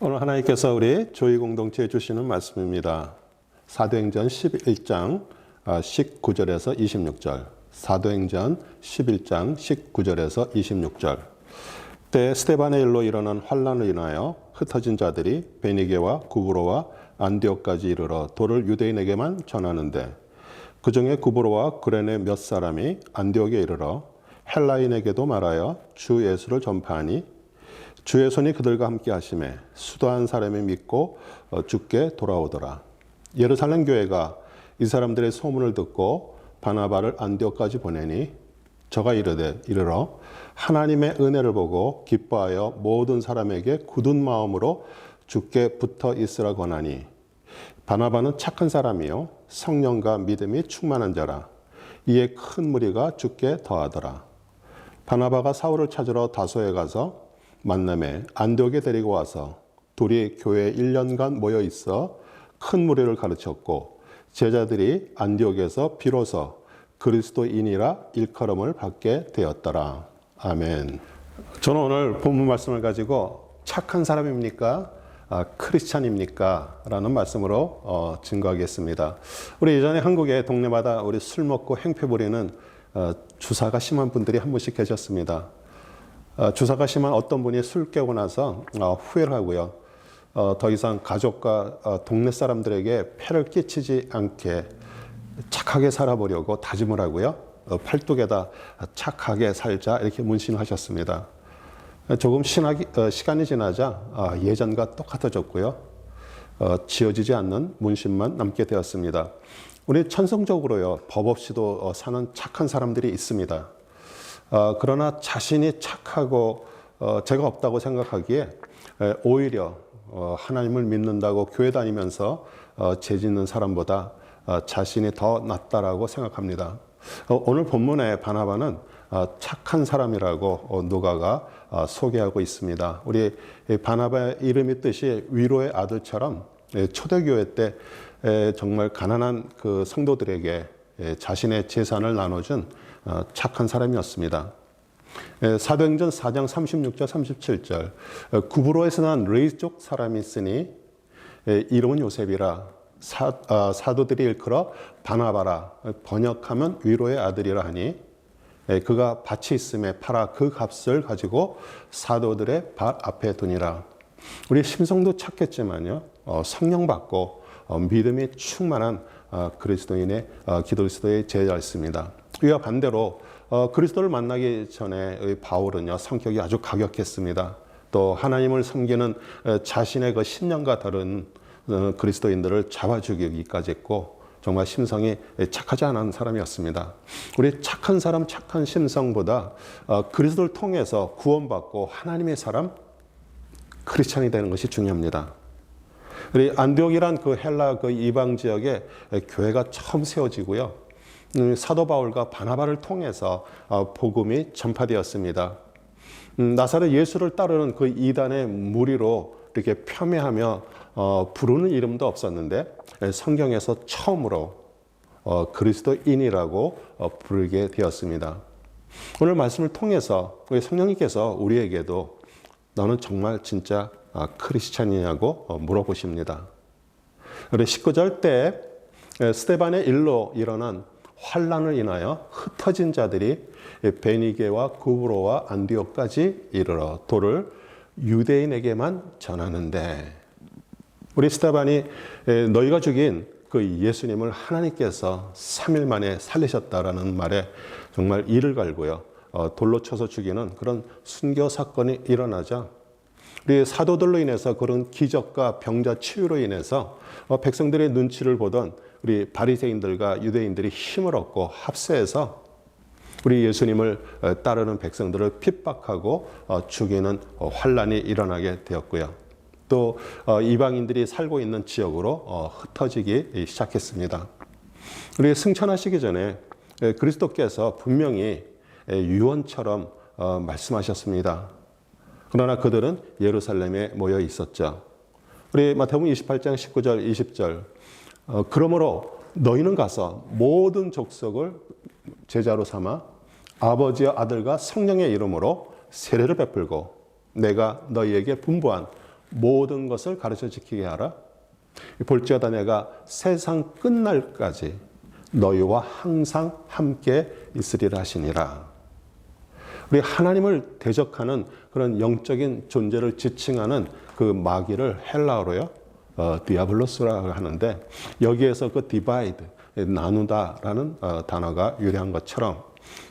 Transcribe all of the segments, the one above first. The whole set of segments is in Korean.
오늘 하나님께서 우리 조희 공동체에 주시는 말씀입니다. 사도행전 11장 19절에서 26절. 사도행전 11장 19절에서 26절. 때 스데반의 일로 일어난 환란을 인하여 흩어진 자들이 베니게와 구브로와 안디옥까지 이르러 도를 유대인에게만 전하는데 그 중에 구브로와 구레네 몇 사람이 안디옥에 이르러 헬라인에게도 말하여 주 예수를 전파하니 주의 손이 그들과 함께 하심에 수도한 사람이 믿고 주께 돌아오더라. 예루살렘 교회가 이 사람들의 소문을 듣고 바나바를 안디옥까지 보내니 저가 이르러 하나님의 은혜를 보고 기뻐하여 모든 사람에게 굳은 마음으로 주께 붙어 있으라 권하니 바나바는 착한 사람이요 성령과 믿음이 충만한 자라. 이에 큰 무리가 주께 더하더라. 바나바가 사울을 찾으러 다소에 가서 만남에 안디옥에 데리고 와서 둘이 교회에 1년간 모여 있어 큰 무리를 가르쳤고 제자들이 안디옥에서 비로소 그리스도인이라 일컬음을 받게 되었더라. 아멘. 저는 오늘 본문 말씀을 가지고 착한 사람입니까? 크리스찬입니까? 라는 말씀으로 증거하겠습니다. 우리 예전에 한국에 동네마다 우리 술 먹고 행패 부리는 주사가 심한 분들이 한 분씩 계셨습니다. 주사가 심한 어떤 분이 술 깨고 나서 후회를 하고요. 더 이상 가족과 동네 사람들에게 폐를 끼치지 않게 착하게 살아보려고 다짐을 하고요. 팔뚝에다 착하게 살자 이렇게 문신을 하셨습니다. 조금 시간이 지나자 예전과 똑같아졌고요. 지워지지 않는 문신만 남게 되었습니다. 우리 천성적으로요. 법 없이도 사는 착한 사람들이 있습니다. 그러나 자신이 착하고 죄가 없다고 생각하기에 오히려 하나님을 믿는다고 교회 다니면서 죄 짓는 사람보다 자신이 더 낫다라고 생각합니다. 오늘 본문의 바나바는 착한 사람이라고 누가가 소개하고 있습니다. 우리 바나바의 이름의 뜻이 위로의 아들처럼 초대교회 때 정말 가난한 그 성도들에게 자신의 재산을 나눠준 착한 사람이었습니다. 사도행전 4장 36절 37절 구브로에서 난 레이족 사람이 있으니 이름은 요셉이라 사도들이 일컬어 바나바라 번역하면 위로의 아들이라 하니 그가 밭이 있음에 팔아 그 값을 가지고 사도들의 발 앞에 두니라. 우리 심성도 착했지만요 성령 받고 믿음이 충만한 그리스도인의 기독교의 제자였습니다. 이와 반대로 그리스도를 만나기 전에 바울은요 성격이 아주 가격했습니다. 또 하나님을 섬기는 자신의 그 신념과 다른 그리스도인들을 잡아 죽이기까지 했고 정말 심성이 착하지 않은 사람이었습니다. 우리 착한 사람 착한 심성보다 그리스도를 통해서 구원받고 하나님의 사람 크리스찬이 되는 것이 중요합니다. 우리 안디옥이란 그 헬라 그 이방 지역에 교회가 처음 세워지고요. 사도 바울과 바나바를 통해서 복음이 전파되었습니다. 나사렛 예수를 따르는 그 이단의 무리로 이렇게 폄훼하며 부르는 이름도 없었는데 성경에서 처음으로 그리스도인이라고 부르게 되었습니다. 오늘 말씀을 통해서 우리 성령님께서 우리에게도 너는 정말 진짜 크리스찬이냐고 물어보십니다. 그리고 19절 때 스데반의 일로 일어난 환란을 인하여 흩어진 자들이 베니게와 구브로와 안디옥까지 이르러 도를 유대인에게만 전하는데 우리 스데반이 너희가 죽인 그 예수님을 하나님께서 3일 만에 살리셨다라는 말에 정말 이를 갈고요. 돌로 쳐서 죽이는 그런 순교 사건이 일어나자 우리 사도들로 인해서 그런 기적과 병자 치유로 인해서 백성들의 눈치를 보던 우리 바리새인들과 유대인들이 힘을 얻고 합세해서 우리 예수님을 따르는 백성들을 핍박하고 죽이는 환란이 일어나게 되었고요. 또 이방인들이 살고 있는 지역으로 흩어지기 시작했습니다. 우리 승천하시기 전에 그리스도께서 분명히 유언처럼 말씀하셨습니다. 그러나 그들은 예루살렘에 모여 있었죠. 우리 마태복음 28장 19절 20절 그러므로 너희는 가서 모든 족속을 제자로 삼아 아버지와 아들과 성령의 이름으로 세례를 베풀고 내가 너희에게 분부한 모든 것을 가르쳐 지키게 하라. 볼지어다 내가 세상 끝날까지 너희와 항상 함께 있으리라 하시니라. 우리 하나님을 대적하는 그런 영적인 존재를 지칭하는 그 마귀를 헬라어로요, 디아블로스라고 하는데, 여기에서 그 divide, 나누다라는 단어가 유래한 것처럼,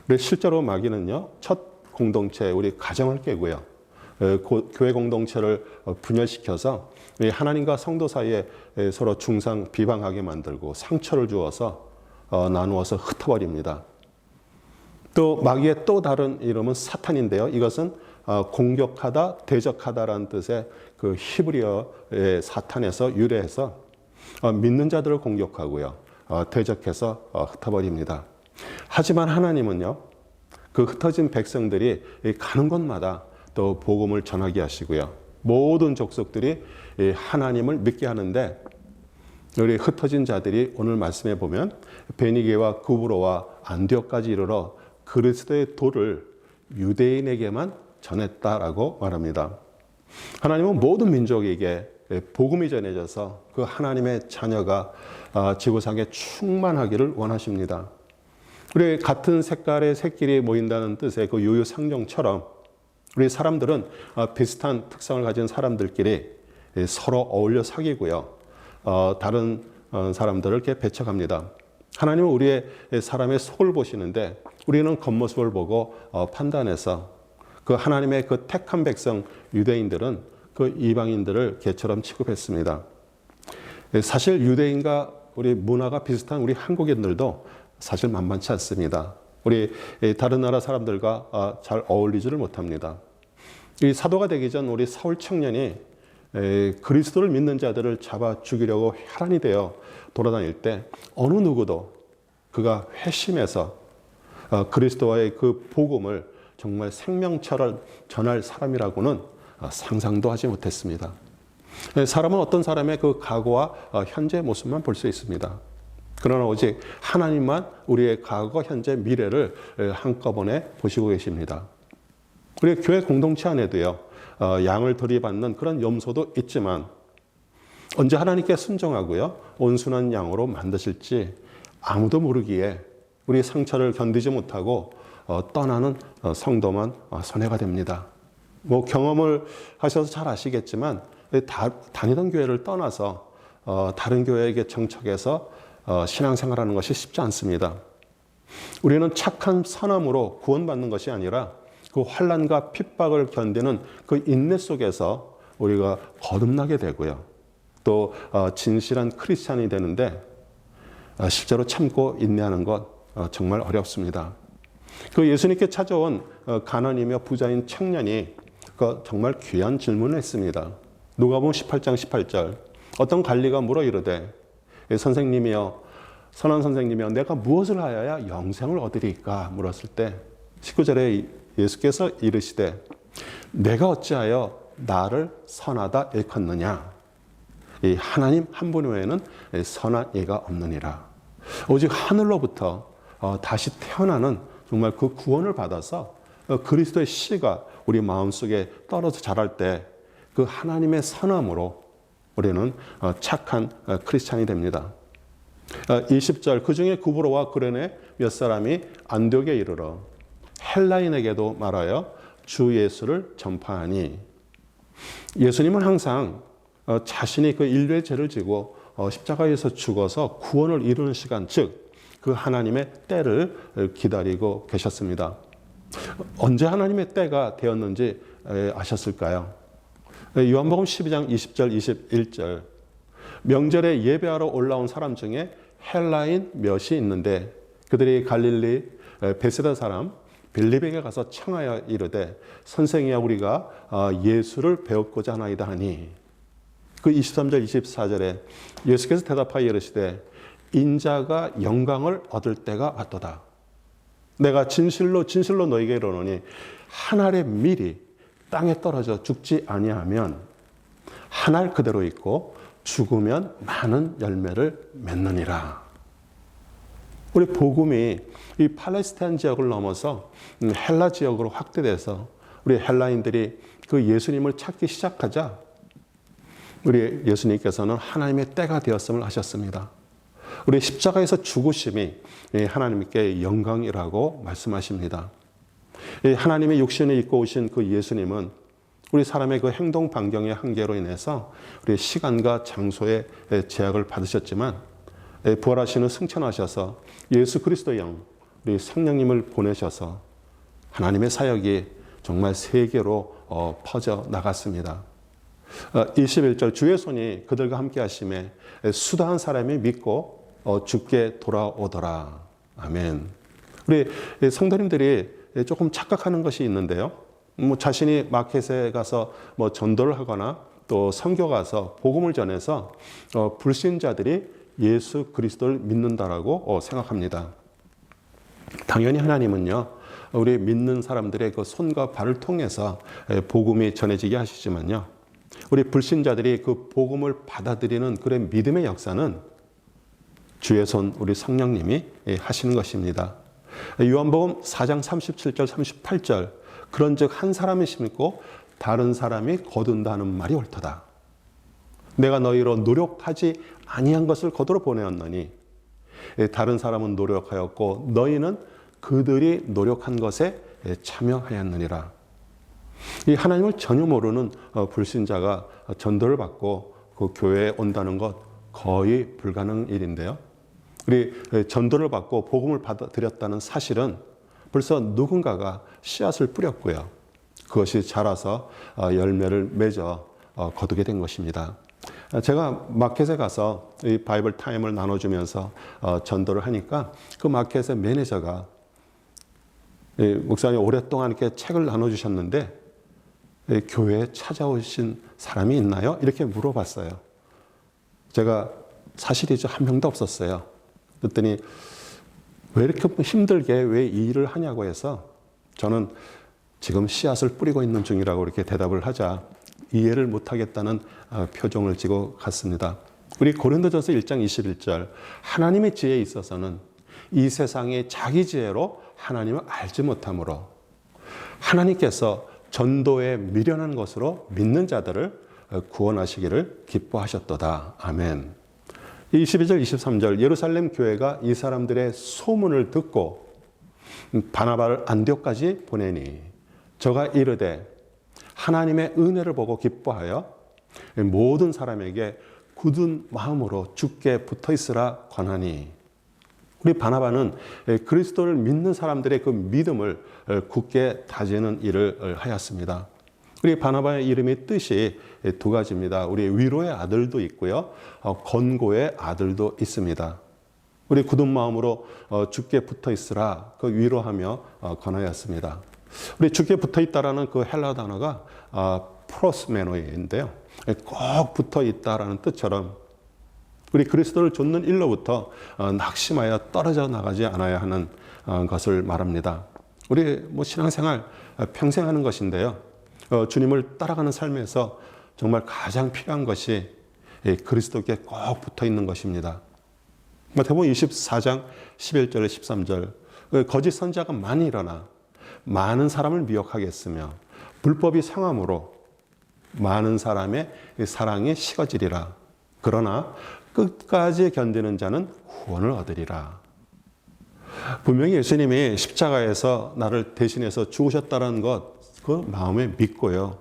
우리 실제로 마귀는요, 첫 공동체, 우리 가정을 깨고요, 교회 공동체를 분열시켜서 하나님과 성도 사이에 서로 중상 비방하게 만들고 상처를 주어서 나누어서 흩어버립니다. 또 마귀의 또 다른 이름은 사탄인데요. 이것은 공격하다, 대적하다라는 뜻의 그 히브리어의 사탄에서 유래해서 믿는 자들을 공격하고요, 대적해서 흩어버립니다. 하지만 하나님은요, 그 흩어진 백성들이 가는 곳마다 또 복음을 전하게 하시고요, 모든 족속들이 하나님을 믿게 하는데, 우리 흩어진 자들이 오늘 말씀에 보면 베니게와 구브로와 안디옥까지 이르러 그리스도의 도를 유대인에게만 전했다라고 말합니다. 하나님은 모든 민족에게 복음이 전해져서 그 하나님의 자녀가 지구상에 충만하기를 원하십니다. 우리 같은 색깔의 새끼리 모인다는 뜻의 그 유유상종처럼 우리 사람들은 비슷한 특성을 가진 사람들끼리 서로 어울려 사귀고요, 다른 사람들을 이렇게 배척합니다. 하나님은 우리의 사람의 속을 보시는데 우리는 겉모습을 보고 판단해서 그 하나님의 그 택한 백성 유대인들은 그 이방인들을 개처럼 취급했습니다. 사실 유대인과 우리 문화가 비슷한 우리 한국인들도 사실 만만치 않습니다. 우리 다른 나라 사람들과 잘 어울리지를 못합니다. 이 사도가 되기 전 우리 사울 청년이 그리스도를 믿는 자들을 잡아 죽이려고 혈안이 되어 돌아다닐 때 어느 누구도 그가 회심해서 그리스도와의 그 복음을 정말 생명처럼 전할 사람이라고는 상상도 하지 못했습니다. 사람은 어떤 사람의 그 과거와 현재 모습만 볼 수 있습니다. 그러나 오직 하나님만 우리의 과거, 현재, 미래를 한꺼번에 보시고 계십니다. 우리 교회 공동체 안에도요, 양을 들이받는 그런 염소도 있지만 언제 하나님께 순종하고요, 온순한 양으로 만드실지 아무도 모르기에 우리 상처를 견디지 못하고 떠나는 성도만 손해가 됩니다. 뭐 경험을 하셔서 잘 아시겠지만 다니던 교회를 떠나서 다른 교회에게 정착해서 신앙생활하는 것이 쉽지 않습니다. 우리는 착한 선함으로 구원받는 것이 아니라 그 환난과 핍박을 견디는 그 인내 속에서 우리가 거듭나게 되고요, 또 진실한 크리스찬이 되는데 실제로 참고 인내하는 것 정말 어렵습니다. 그 예수님께 찾아온 가난이며 부자인 청년이 정말 귀한 질문을 했습니다. 누가복음 18장 18절, 어떤 관리가 물어 이르되 선생님이여, 선한 선생님이여, 내가 무엇을 하여야 영생을 얻으리까 물었을 때 19절에 예수께서 이르시되 내가 어찌하여 나를 선하다 일컫느냐, 이 하나님 한 분 외에는 선한 이가 없느니라. 오직 하늘로부터 다시 태어나는 정말 그 구원을 받아서 그리스도의 씨가 우리 마음속에 떨어져 자랄 때 그 하나님의 선함으로 우리는 착한 크리스찬이 됩니다. 20절, 그 중에 구브로와 구레네 몇 사람이 안디옥에 이르러 헬라인에게도 말하여 주 예수를 전파하니, 예수님은 항상 자신이 그 인류의 죄를 지고 십자가에서 죽어서 구원을 이루는 시간, 즉 그 하나님의 때를 기다리고 계셨습니다. 언제 하나님의 때가 되었는지 아셨을까요? 요한복음 12장 20절 21절, 명절에 예배하러 올라온 사람 중에 헬라인 몇이 있는데 그들이 갈릴리 베세다 사람 빌립에게 가서 청하여 이르되 선생이야, 우리가 예수를 배웠고자 하나이다 하니, 그 23절 24절에 예수께서 대답하여 이르시되 인자가 영광을 얻을 때가 왔도다. 내가 진실로 진실로 너희에게 이르노니 한 알의 밀이 땅에 떨어져 죽지 아니하면 한 알 그대로 있고 죽으면 많은 열매를 맺느니라. 우리 복음이 이 팔레스타인 지역을 넘어서 헬라 지역으로 확대돼서 우리 헬라인들이 그 예수님을 찾기 시작하자 우리 예수님께서는 하나님의 때가 되었음을 하셨습니다. 우리 십자가에서 죽으심이 하나님께 영광이라고 말씀하십니다. 하나님의 육신을 입고 오신 그 예수님은 우리 사람의 그 행동 반경의 한계로 인해서 우리 시간과 장소의 제약을 받으셨지만 부활하시는 승천하셔서 예수 그리스도의 영, 우리 성령님을 보내셔서 하나님의 사역이 정말 세계로 퍼져 나갔습니다. 21절 주의 손이 그들과 함께 하심에 수다한 사람이 믿고 죽게 돌아오더라. 아멘. 우리 성도님들이 조금 착각하는 것이 있는데요. 자신이 마켓에 가서 전도를 하거나 또 선교 가서 복음을 전해서 불신자들이 예수 그리스도를 믿는다라고 생각합니다. 당연히 하나님은요, 우리 믿는 사람들의 그 손과 발을 통해서 복음이 전해지게 하시지만요, 우리 불신자들이 그 복음을 받아들이는 그런 믿음의 역사는 주의 손 우리 성령님이 하시는 것입니다. 요한복음 4장 37절 38절 그런즉 한 사람이 심고 다른 사람이 거둔다는 말이 옳도다. 내가 너희로 노력하지 아니한 것을 거두어 보내었노니 다른 사람은 노력하였고 너희는 그들이 노력한 것에 참여하였느니라. 이 하나님을 전혀 모르는 불신자가 전도를 받고 그 교회에 온다는 것 거의 불가능 일인데요. 우리 전도를 받고 복음을 받아들였다는 사실은 벌써 누군가가 씨앗을 뿌렸고요. 그것이 자라서 열매를 맺어 거두게 된 것입니다. 제가 마켓에 가서 이 바이블 타임을 나눠주면서 전도를 하니까 그 마켓의 매니저가 목사님 오랫동안 이렇게 책을 나눠주셨는데 교회에 찾아오신 사람이 있나요? 이렇게 물어봤어요. 제가 사실이죠. 한 명도 없었어요. 그랬더니 왜 이렇게 힘들게 왜 이 일을 하냐고 해서 저는 지금 씨앗을 뿌리고 있는 중이라고 이렇게 대답을 하자 이해를 못하겠다는 표정을 지고 갔습니다. 우리 고린도전서 1장 21절 하나님의 지혜에 있어서는 이 세상의 자기 지혜로 하나님을 알지 못하므로 하나님께서 전도에 미련한 것으로 믿는 자들을 구원하시기를 기뻐하셨도다. 아멘. 22절 23절 예루살렘 교회가 이 사람들의 소문을 듣고 바나바를 안디옥까지 보내니 저가 이르되 하나님의 은혜를 보고 기뻐하여 모든 사람에게 굳은 마음으로 주께 붙어 있으라 권하니. 우리 바나바는 그리스도를 믿는 사람들의 그 믿음을 굳게 다지는 일을 하였습니다. 우리 바나바의 이름의 뜻이 두 가지입니다. 우리 위로의 아들도 있고요. 권고의 아들도 있습니다. 우리 굳은 마음으로 주께 붙어 있으라 그 위로하며 권하였습니다. 우리 주께 붙어 있다라는 그 헬라 단어가 프로스메노인데요. 꼭 붙어 있다라는 뜻처럼 우리 그리스도를 좇는 일로부터 낙심하여 떨어져 나가지 않아야 하는 것을 말합니다. 우리 신앙생활 평생 하는 것인데요. 주님을 따라가는 삶에서 정말 가장 필요한 것이 그리스도께 꼭 붙어 있는 것입니다. 마태복음 24장 11절 13절 거짓 선지자가 많이 일어나 많은 사람을 미혹하겠으며 불법이 상함으로 많은 사람의 사랑이 식어지리라. 그러나 끝까지 견디는 자는 구원을 얻으리라. 분명히 예수님이 십자가에서 나를 대신해서 죽으셨다는 것, 그 마음에 믿고요.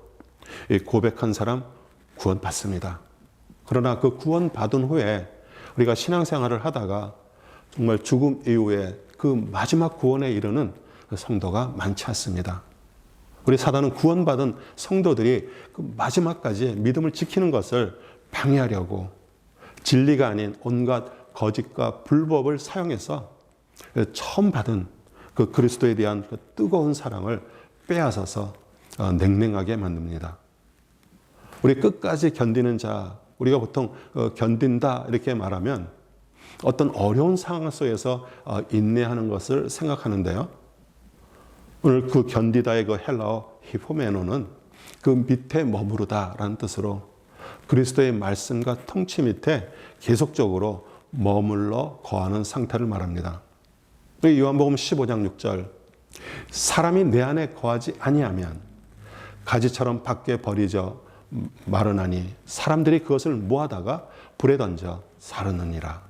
고백한 사람 구원받습니다. 그러나 그 구원받은 후에 우리가 신앙생활을 하다가 정말 죽음 이후에 그 마지막 구원에 이르는 성도가 많지 않습니다. 우리 사단은 구원받은 성도들이 그 마지막까지 믿음을 지키는 것을 방해하려고 진리가 아닌 온갖 거짓과 불법을 사용해서 처음 받은 그 그리스도에 대한 그 뜨거운 사랑을 빼앗아서 냉랭하게 만듭니다. 우리 끝까지 견디는 자, 우리가 보통 견딘다 이렇게 말하면 어떤 어려운 상황 속에서 인내하는 것을 생각하는데요. 오늘 그 견디다의 그 헬라어 히포메노는 그 밑에 머무르다라는 뜻으로 그리스도의 말씀과 통치 밑에 계속적으로 머물러 거하는 상태를 말합니다. 요한복음 15장 6절 사람이 내 안에 거하지 아니하면 가지처럼 밖에 버리져 마르나니 사람들이 그것을 모아다가 불에 던져 사르느니라.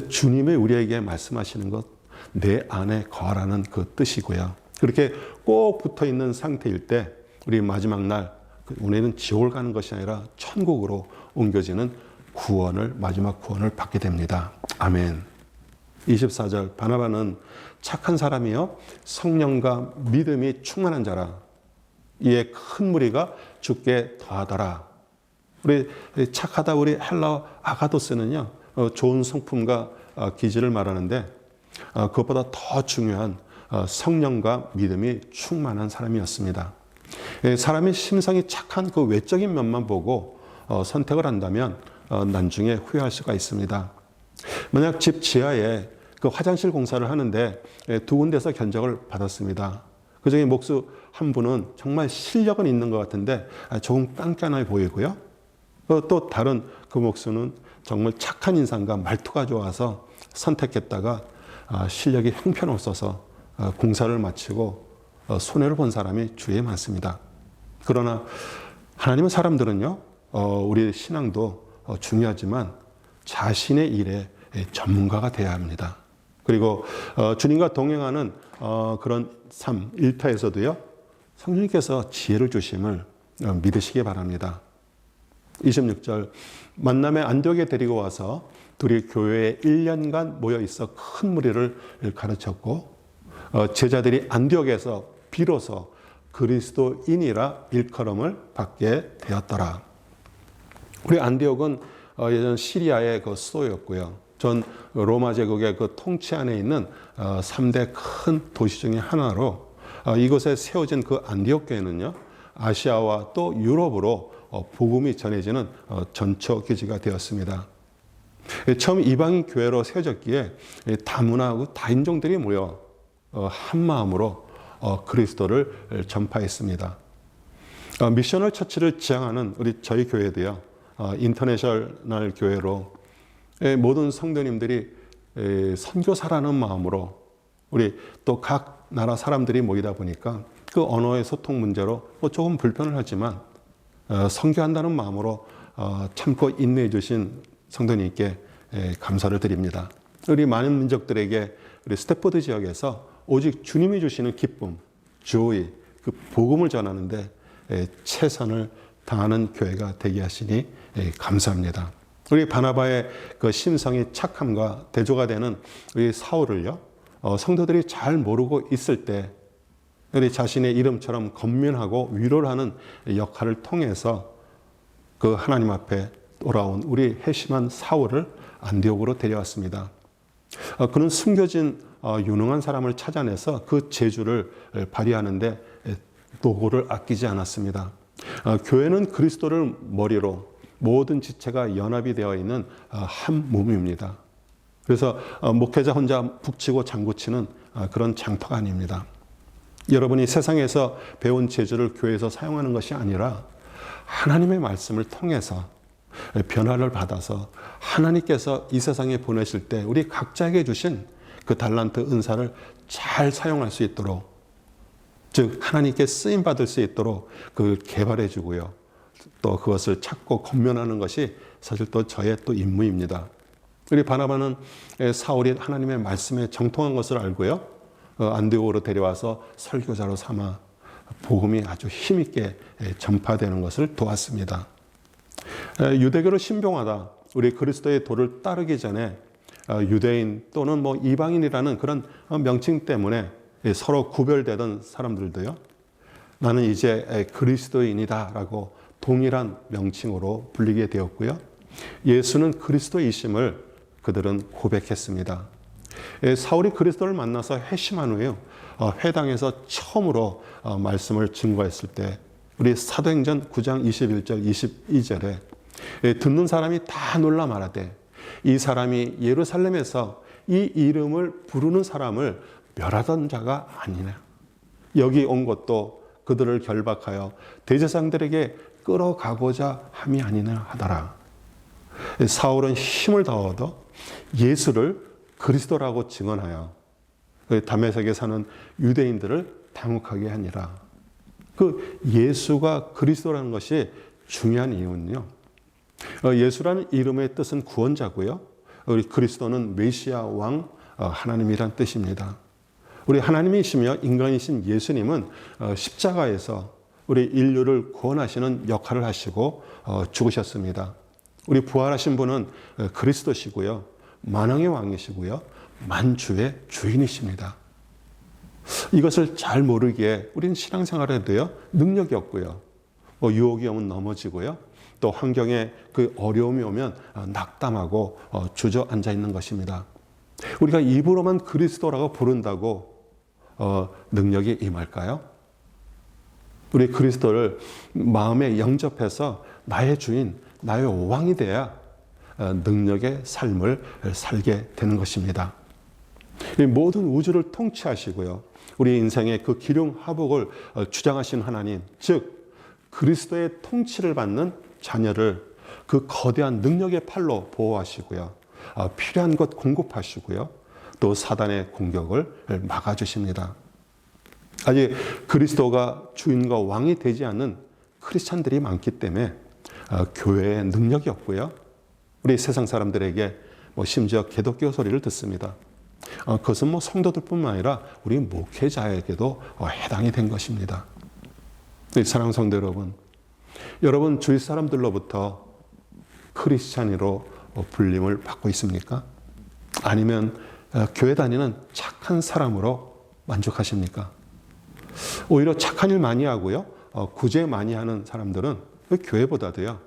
주님이 우리에게 말씀하시는 것, 내 안에 거하라는 그 뜻이고요. 그렇게 꼭 붙어 있는 상태일 때 우리 마지막 날 우리는 지옥을 가는 것이 아니라 천국으로 옮겨지는 구원을, 마지막 구원을 받게 됩니다. 아멘. 24절, 바나바는 착한 사람이요 성령과 믿음이 충만한 자라. 이에 큰 무리가 죽게 더하더라. 우리 착하다, 우리 헬라어 아가도스는요 좋은 성품과 기질을 말하는데 그것보다 더 중요한 성령과 믿음이 충만한 사람이었습니다. 사람이 심성이 착한 그 외적인 면만 보고 선택을 한다면 나중에 후회할 수가 있습니다. 만약 집 지하에 그 화장실 공사를 하는데 두 군데서 견적을 받았습니다. 그중에 목수 한 분은 정말 실력은 있는 것 같은데 조금 깐깐해 보이고요. 또 다른 그 목수는 정말 착한 인상과 말투가 좋아서 선택했다가 실력이 형편없어서 공사를 마치고 손해를 본 사람이 주위에 많습니다. 그러나 하나님의 사람들은요, 우리 신앙도 중요하지만 자신의 일에 전문가가 되어야 합니다. 그리고 주님과 동행하는 그런 삶, 일터에서도요, 성령님께서 지혜를 주심을 믿으시기 바랍니다. 26절, 만남에 안디옥에 데리고 와서 둘이 교회에 1년간 모여 있어 큰 무리를 가르쳤고 제자들이 안디옥에서 비로소 그리스도인이라 일컬음을 받게 되었더라. 우리 안디옥은 예전 시리아의 그 수도였고요. 전 로마 제국의 그 통치 안에 있는 3대 큰 도시 중에 하나로 이곳에 세워진 그 안디옥 교회는요, 아시아와 또 유럽으로 복음이 전해지는 전초 기지가 되었습니다. 처음 이방인 교회로 세워졌기에 다문화하고 다인종들이 모여 한 마음으로 그리스도를 전파했습니다. 미셔널 처치를 지향하는 저희 교회도요, 인터내셔널 교회로 모든 성도님들이 선교사라는 마음으로 우리 또 각 나라 사람들이 모이다 보니까 그 언어의 소통 문제로 조금 불편을 하지만 선교한다는 마음으로 참고 인내해 주신 성도님께 감사를 드립니다. 우리 많은 민족들에게 우리 스태포드 지역에서 오직 주님이 주시는 기쁨, joy, 그 복음을 전하는데 최선을 다하는 교회가 되게 하시니 감사합니다. 우리 바나바의 그 심성이 착함과 대조가 되는 우리 사울을요, 성도들이 잘 모르고 있을 때 우리 자신의 이름처럼 권면하고 위로를 하는 역할을 통해서 그 하나님 앞에 돌아온 우리 회심한 사울을 안디옥으로 데려왔습니다. 그는 숨겨진 유능한 사람을 찾아내서 그 재주를 발휘하는데 노고를 아끼지 않았습니다. 교회는 그리스도를 머리로 모든 지체가 연합이 되어 있는 한 몸입니다. 그래서 목회자 혼자 북치고 장구치는 그런 장터가 아닙니다. 여러분이 세상에서 배운 재주를 교회에서 사용하는 것이 아니라 하나님의 말씀을 통해서 변화를 받아서 하나님께서 이 세상에 보내실 때 우리 각자에게 주신 그 달란트 은사를 잘 사용할 수 있도록, 즉 하나님께 쓰임 받을 수 있도록 그걸 개발해 주고요, 또 그것을 찾고 권면하는 것이 사실 또 저의 또 임무입니다. 우리 바나바는 사울이 하나님의 말씀에 정통한 것을 알고요, 안디옥으로 데려와서 설교자로 삼아 복음이 아주 힘있게 전파되는 것을 도왔습니다. 유대교를 신봉하다 우리 그리스도의 도를 따르기 전에 유대인 또는 이방인이라는 그런 명칭 때문에 서로 구별되던 사람들도요, 나는 이제 그리스도인이다라고 동일한 명칭으로 불리게 되었고요, 예수는 그리스도이심을 그들은 고백했습니다. 사울이 그리스도를 만나서 회심한 후에 회당에서 처음으로 말씀을 증거했을 때 우리 사도행전 9장 21절 22절에 듣는 사람이 다 놀라 말하되 이 사람이 예루살렘에서 이 이름을 부르는 사람을 멸하던 자가 아니냐. 여기 온 것도 그들을 결박하여 대제사장들에게 끌어가고자 함이 아니냐 하더라. 사울은 힘을 더 얻어 예수를 그리스도라고 증언하여 다메섹에 사는 유대인들을 당혹하게 하니라. 그 예수가 그리스도라는 것이 중요한 이유는요. 예수라는 이름의 뜻은 구원자고요. 우리 그리스도는 메시아 왕 하나님이란 뜻입니다. 우리 하나님이시며 인간이신 예수님은 십자가에서 우리 인류를 구원하시는 역할을 하시고 죽으셨습니다. 우리 부활하신 분은 그리스도시고요. 만왕의 왕이시고요. 만주의 주인이십니다. 이것을 잘 모르기에 우리는 신앙생활을 해도요. 능력이 없고요. 유혹이 오면 넘어지고요. 또 환경에 그 어려움이 오면 낙담하고 주저앉아 있는 것입니다. 우리가 입으로만 그리스도라고 부른다고 능력이 임할까요? 우리 그리스도를 마음에 영접해서 나의 주인, 나의 왕이 돼야 능력의 삶을 살게 되는 것입니다. 이 모든 우주를 통치하시고요. 우리 인생의 그 기륭하복을 주장하신 하나님, 즉 그리스도의 통치를 받는 자녀를 그 거대한 능력의 팔로 보호하시고요. 필요한 것 공급하시고요. 또 사단의 공격을 막아주십니다. 아직 그리스도가 주인과 왕이 되지 않는 크리스찬들이 많기 때문에 교회에 능력이 없고요. 우리 세상 사람들에게 심지어 개독교 소리를 듣습니다. 그것은 성도들뿐만 아니라 우리 목회자에게도 해당이 된 것입니다. 사랑하는 성도 여러분, 여러분 주위 사람들로부터 크리스찬으로 불림을 받고 있습니까? 아니면 교회 다니는 착한 사람으로 만족하십니까? 오히려 착한 일 많이 하고요. 구제 많이 하는 사람들은 교회보다도요.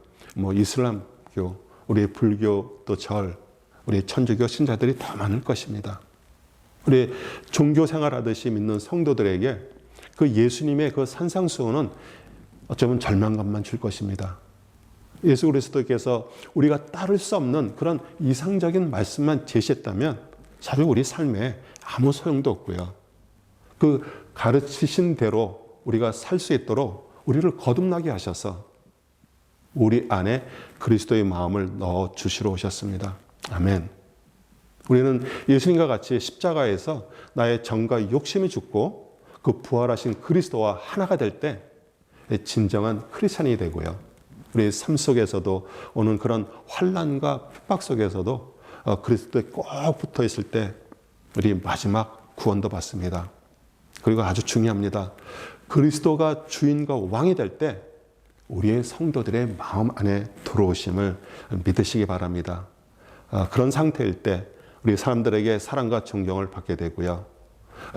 이슬람교, 우리 불교 또 절, 우리 천주교 신자들이 더 많을 것입니다. 우리 종교 생활하듯이 믿는 성도들에게 그 예수님의 그 산상수훈은 어쩌면 절망감만 줄 것입니다. 예수 그리스도께서 우리가 따를 수 없는 그런 이상적인 말씀만 제시했다면 사실 우리 삶에 아무 소용도 없고요. 그 가르치신 대로 우리가 살 수 있도록 우리를 거듭나게 하셔서 우리 안에 그리스도의 마음을 넣어 주시러 오셨습니다. 아멘. 우리는 예수님과 같이 십자가에서 나의 정과 욕심이 죽고 그 부활하신 그리스도와 하나가 될 때 진정한 크리스찬이 되고요. 우리 삶 속에서도 오는 그런 환난과 핍박 속에서도 그리스도에 꼭 붙어 있을 때 우리 마지막 구원도 받습니다. 그리고 아주 중요합니다. 그리스도가 주인과 왕이 될 때 우리의 성도들의 마음 안에 들어오심을 믿으시기 바랍니다. 그런 상태일 때 우리 사람들에게 사랑과 존경을 받게 되고요.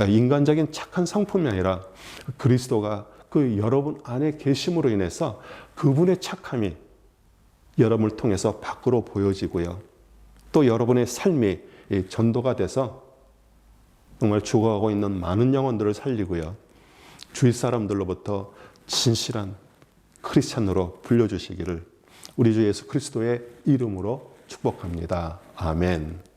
인간적인 착한 성품이 아니라 그리스도가 그 여러분 안에 계심으로 인해서 그분의 착함이 여러분을 통해서 밖으로 보여지고요. 또 여러분의 삶이 전도가 돼서 정말 죽어가고 있는 많은 영혼들을 살리고요. 주위 사람들로부터 진실한 크리스찬으로 불려주시기를 우리 주 예수 그리스도의 이름으로 축복합니다. 아멘.